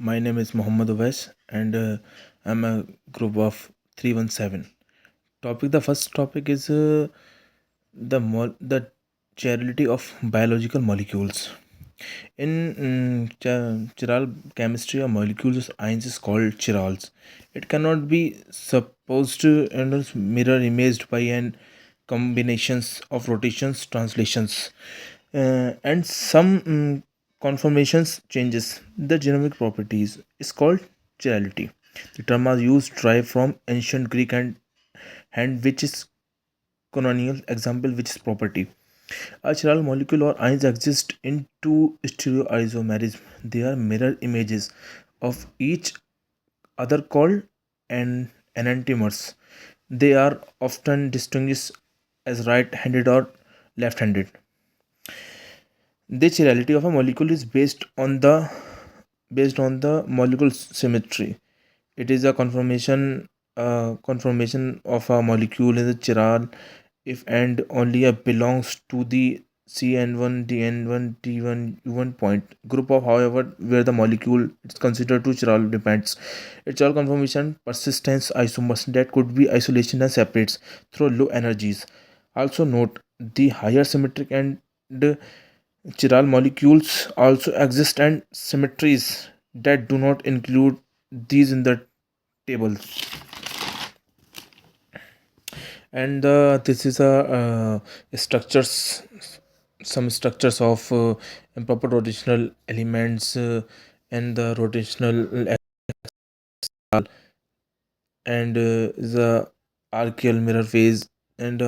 My name is Muhammad Uwais, and I'm a group of 317. The first topic is the chirality of biological molecules. In chiral chemistry, a molecule's ions is called chirals. It cannot be supposed to and mirror imaged by an combinations of rotations, translations, and some conformations changes. The genomic properties is called chirality. The term was used derived from ancient Greek and which is canonical example which is property. A chiral molecule or ions exist in two stereoisomers. They are mirror images of each other called enantiomers. They are often distinguished as right-handed or left-handed. The chirality of a molecule is based on the molecule symmetry. It is a conformation of a molecule in the chiral if and only a belongs to the CN1, DN1, T1, U1 point group of however where the molecule is considered to chiral depends. Its all conformation persistence isomers that could be isolation and separates through low energies. Also note the higher symmetric and the chiral molecules also exist and symmetries that do not include these in the table. And this is structures, some structures of improper rotational elements and the rotational and the archeal mirror phase and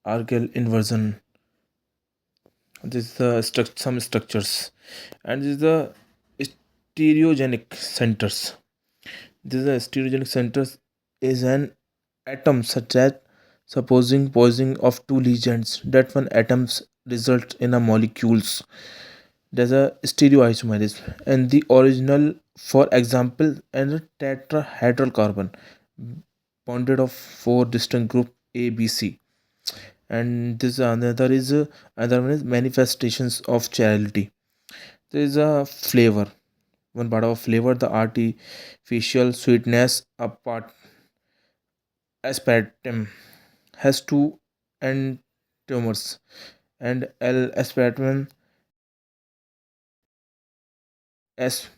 archeal inversion. This is the some structures, and this is the stereogenic centers. This is a stereogenic centers is an atom such as supposing poisoning of two lesions that one atoms result in a molecules. There's a stereoisomerism and the original, for example, and a tetrahedral carbon bonded of four distinct group A, B, C. And this another is another one is manifestations of chirality. There is a flavor. One part of flavor, the artificial sweetness, a part aspartame has two enantiomers, and L aspartame is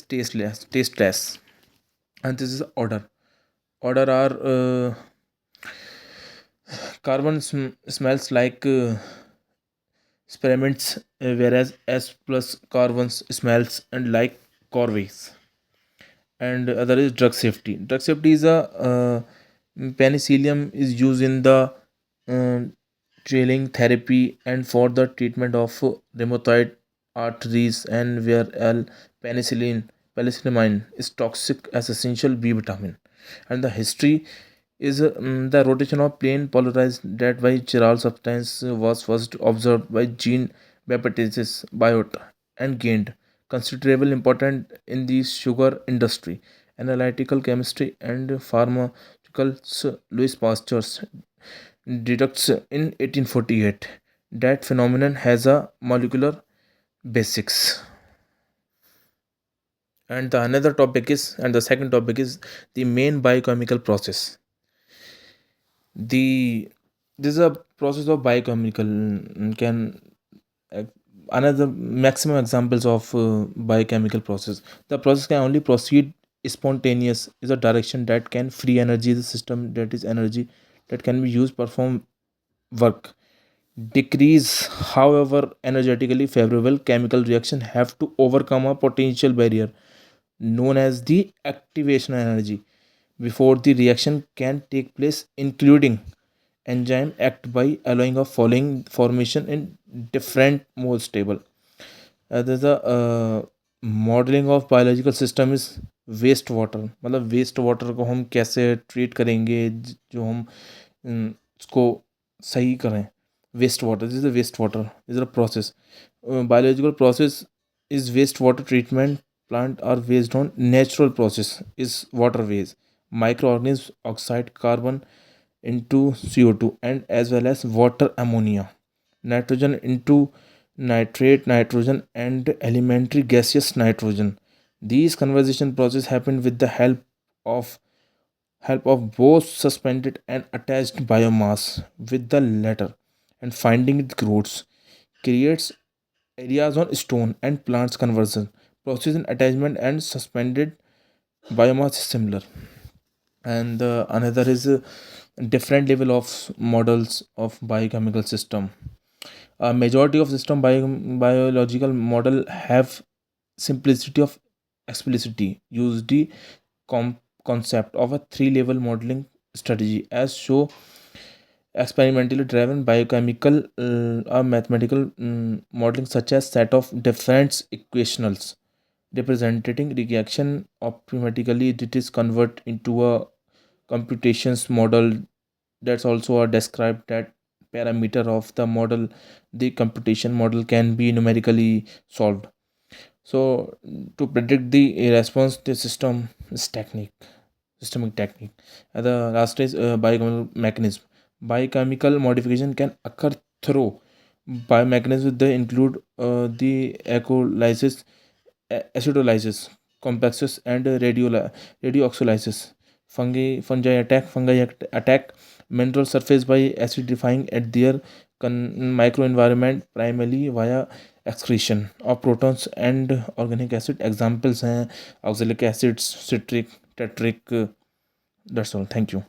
tasteless. And this is order. Order are carbon smells like experiments, whereas S plus carbons smells and like corveys. And other is drug safety. Drug safety is a penicillium is used in the uh, trailing therapy and for the treatment of rheumatoid arteries, and where penicillamine is toxic as essential B vitamin. And the history is the rotation of plane polarized that by chiral substance was first observed by Jean Baptiste Biot and gained considerable importance in the sugar industry, analytical chemistry, and pharmaceuticals. Louis Pasteur deducts in 1848 that phenomenon has a molecular basics. And the second topic is the main biochemical process. The This is a process of biochemical can uh, another maximum examples of biochemical process. The process can only proceed spontaneous is a direction that can free energy the system, that is energy that can be used perform work. Decrease, however, energetically favorable chemical reaction have to overcome a potential barrier known as the activation energy before the reaction can take place, including enzyme act by allowing of following formation in different more stable. There's a modelling of biological system is waste water, मतलब waste water को हम कैसे treat करेंगे जो हम उसको सही करें. Waste water, this is waste water is a process. Biological process is waste water treatment. Plant are based on natural process is waterways. Microorganisms oxide carbon into CO2 and as well as water ammonia, nitrogen into nitrate nitrogen and elementary gaseous nitrogen. These conversion process happen with the help of both suspended and attached biomass, with the latter and finding it grows creates areas on stone and plants conversion process in attachment and suspended biomass is similar. And another is different level of models of biochemical system. A majority of system biological model have simplicity of explicitity use the concept of a three level modeling strategy as show experimentally driven biochemical or mathematical modeling such as set of different equationals representing reaction optimally it is convert into a computations model. That's also a described that parameter of the model the computation model can be numerically solved. So to predict the response to system is technique systemic technique. And the last is biochemical mechanism. Biochemical modification can occur through biomechanisms. They include the ecolysis, acidolysis, complexes, and radioxylysis. Fungi attack mineral surface by acidifying at their microenvironment primarily via excretion of protons and organic acid. Examples हैं oxalic acids, citric, tetric. That's all. Thank you.